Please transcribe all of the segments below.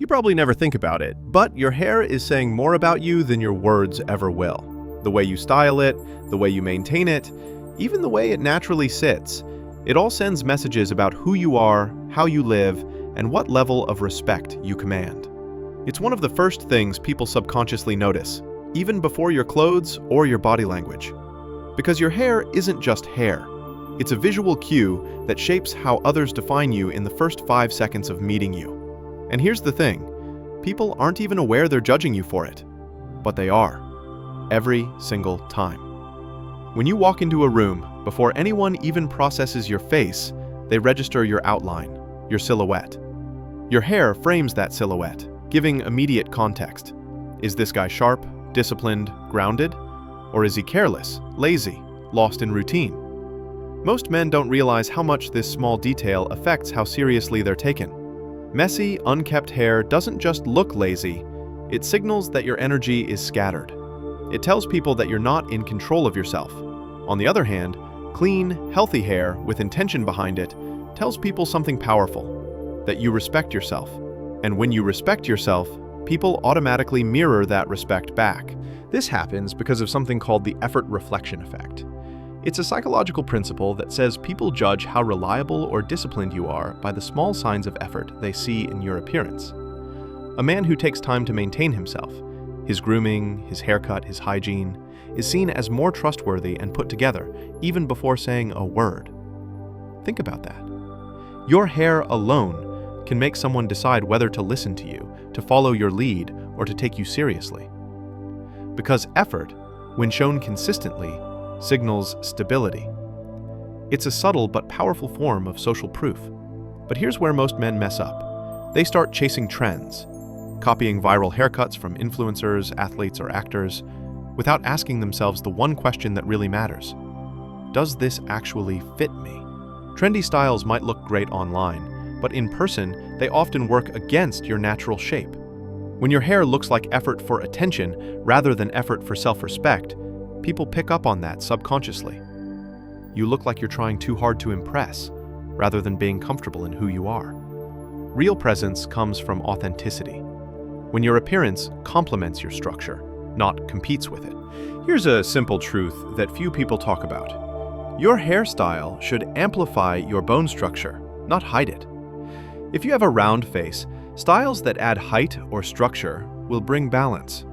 You probably never think about it, but your hair is saying more about you than your words ever will. The way you style it, the way you maintain it, even the way it naturally sits, it all sends messages about who you are, how you live, and what level of respect you command. It's one of the first things people subconsciously notice, even before your clothes or your body language. Because your hair isn't just hair. It's a visual cue that shapes how others define you in the first 5 seconds of meeting you. And here's the thing, people aren't even aware they're judging you for it. But they are. Every single time. When you walk into a room, before anyone even processes your face, they register your outline, your silhouette. Your hair frames that silhouette, giving immediate context. Is this guy sharp, disciplined, grounded? Or is he careless, lazy, lost in routine? Most men don't realize how much this small detail affects how seriously they're taken. Messy, unkept hair doesn't just look lazy, it signals that your energy is scattered. It tells people that you're not in control of yourself. On the other hand, clean, healthy hair with intention behind it tells people something powerful, that you respect yourself. And when you respect yourself, people automatically mirror that respect back. This happens because of something called the effort reflection effect. It's a psychological principle that says people judge how reliable or disciplined you are by the small signs of effort they see in your appearance. A man who takes time to maintain himself, his grooming, his haircut, his hygiene, is seen as more trustworthy and put together, even before saying a word. Think about that. Your hair alone can make someone decide whether to listen to you, to follow your lead, or to take you seriously. Because effort, when shown consistently, signals stability. It's a subtle but powerful form of social proof. But here's where most men mess up. They start chasing trends, copying viral haircuts from influencers, athletes, or actors, without asking themselves the one question that really matters. Does this actually fit me? Trendy styles might look great online, but in person, they often work against your natural shape. When your hair looks like effort for attention rather than effort for self-respect, people pick up on that subconsciously. You look like you're trying too hard to impress, rather than being comfortable in who you are. Real presence comes from authenticity, when your appearance complements your structure, not competes with it. Here's a simple truth that few people talk about. Your hairstyle should amplify your bone structure, not hide it. If you have a round face, styles that add height or structure will bring balance.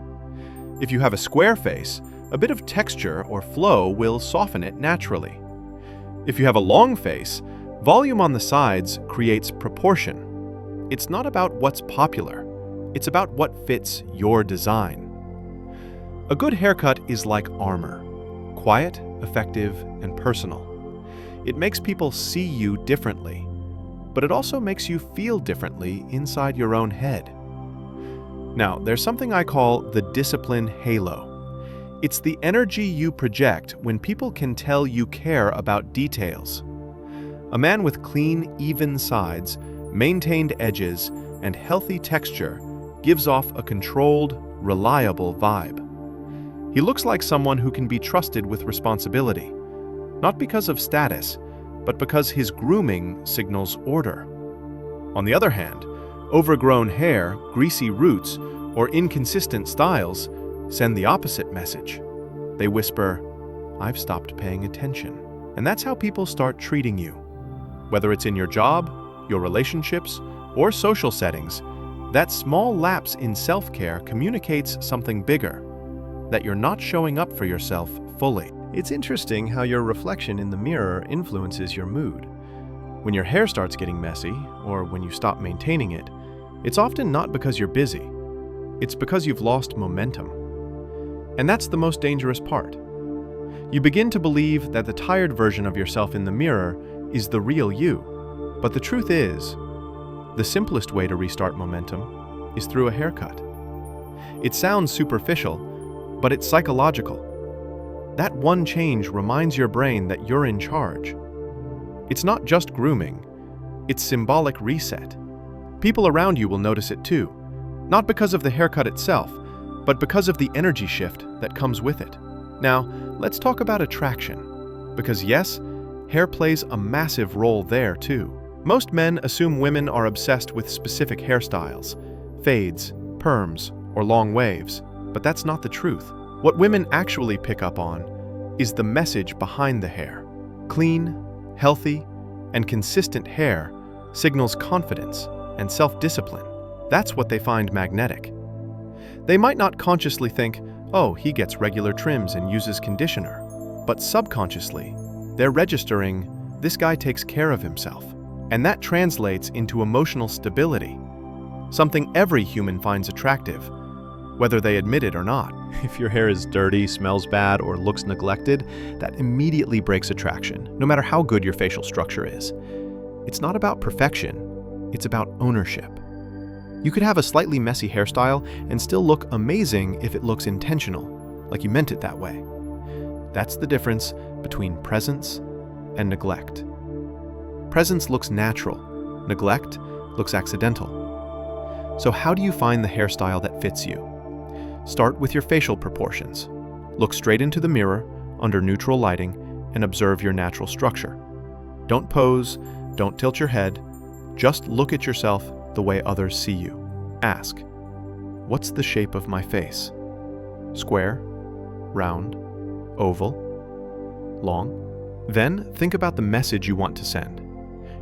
If you have a square face, a bit of texture or flow will soften it naturally. If you have a long face, volume on the sides creates proportion. It's not about what's popular, it's about what fits your design. A good haircut is like armor, quiet, effective, and personal. It makes people see you differently, but it also makes you feel differently inside your own head. Now, there's something I call the discipline halo. It's the energy you project when people can tell you care about details. A man with clean, even sides, maintained edges, and healthy texture gives off a controlled, reliable vibe. He looks like someone who can be trusted with responsibility, not because of status, but because his grooming signals order. On the other hand, overgrown hair, greasy roots, or inconsistent styles send the opposite message. They whisper, "I've stopped paying attention." And that's how people start treating you. Whether it's in your job, your relationships, or social settings, that small lapse in self-care communicates something bigger, that you're not showing up for yourself fully. It's interesting how your reflection in the mirror influences your mood. When your hair starts getting messy, or when you stop maintaining it, it's often not because you're busy. It's because you've lost momentum. And that's the most dangerous part. You begin to believe that the tired version of yourself in the mirror is the real you. But the truth is, the simplest way to restart momentum is through a haircut. It sounds superficial, but it's psychological. That one change reminds your brain that you're in charge. It's not just grooming, it's symbolic reset. People around you will notice it too, not because of the haircut itself, but because of the energy shift that comes with it. Now, let's talk about attraction, because yes, hair plays a massive role there too. Most men assume women are obsessed with specific hairstyles, fades, perms, or long waves, but that's not the truth. What women actually pick up on is the message behind the hair. Clean, healthy, and consistent hair signals confidence and self-discipline. That's what they find magnetic. They might not consciously think, oh, he gets regular trims and uses conditioner, but subconsciously, they're registering, this guy takes care of himself. And that translates into emotional stability, something every human finds attractive, whether they admit it or not. If your hair is dirty, smells bad, or looks neglected, that immediately breaks attraction, no matter how good your facial structure is. It's not about perfection, it's about ownership. You could have a slightly messy hairstyle and still look amazing if it looks intentional, like you meant it that way. That's the difference between presence and neglect. Presence looks natural, neglect looks accidental. So how do you find the hairstyle that fits you? Start with your facial proportions. Look straight into the mirror under neutral lighting and observe your natural structure. Don't pose, don't tilt your head, just look at yourself the way others see you. Ask, what's the shape of my face? Square, round, oval, long? Then think about the message you want to send.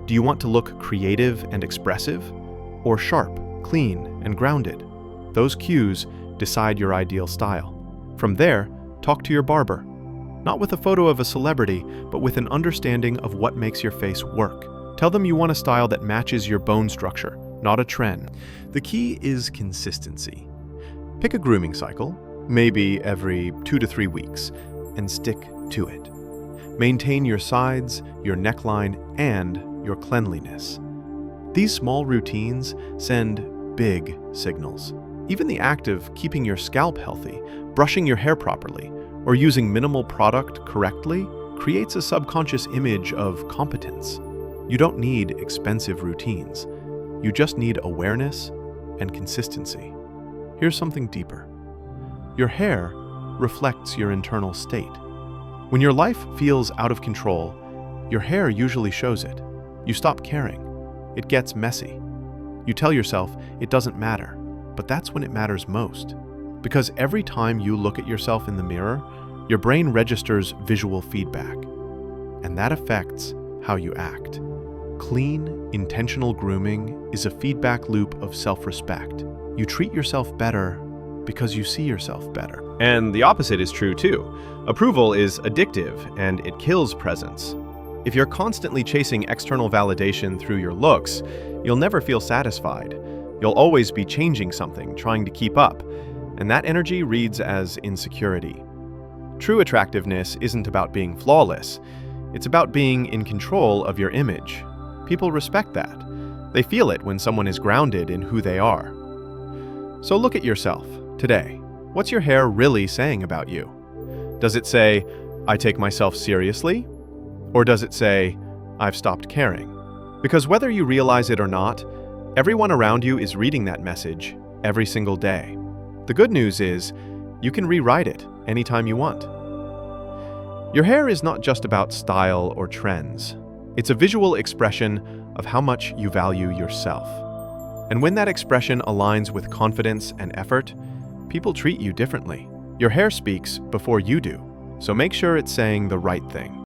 Do you want to look creative and expressive, or sharp, clean, and grounded? Those cues decide your ideal style. From there, talk to your barber. Not with a photo of a celebrity, but with an understanding of what makes your face work. Tell them you want a style that matches your bone structure, not a trend. The key is consistency. Pick a grooming cycle, maybe every 2 to 3 weeks, and stick to it. Maintain your sides, your neckline, and your cleanliness. These small routines send big signals. Even the act of keeping your scalp healthy, brushing your hair properly, or using minimal product correctly creates a subconscious image of competence. You don't need expensive routines. You just need awareness and consistency. Here's something deeper. Your hair reflects your internal state. When your life feels out of control, your hair usually shows it. You stop caring. It gets messy. You tell yourself it doesn't matter, but that's when it matters most. Because every time you look at yourself in the mirror, your brain registers visual feedback, and that affects how you act. Clean, intentional grooming is a feedback loop of self-respect. You treat yourself better because you see yourself better. And the opposite is true too. Approval is addictive and it kills presence. If you're constantly chasing external validation through your looks, you'll never feel satisfied. You'll always be changing something, trying to keep up, and that energy reads as insecurity. True attractiveness isn't about being flawless. It's about being in control of your image. People respect that. They feel it when someone is grounded in who they are. So look at yourself today. What's your hair really saying about you? Does it say, I take myself seriously? Or does it say, I've stopped caring? Because whether you realize it or not, everyone around you is reading that message every single day. The good news is, you can rewrite it anytime you want. Your hair is not just about style or trends. It's a visual expression of how much you value yourself. And when that expression aligns with confidence and effort, people treat you differently. Your hair speaks before you do, so make sure it's saying the right thing.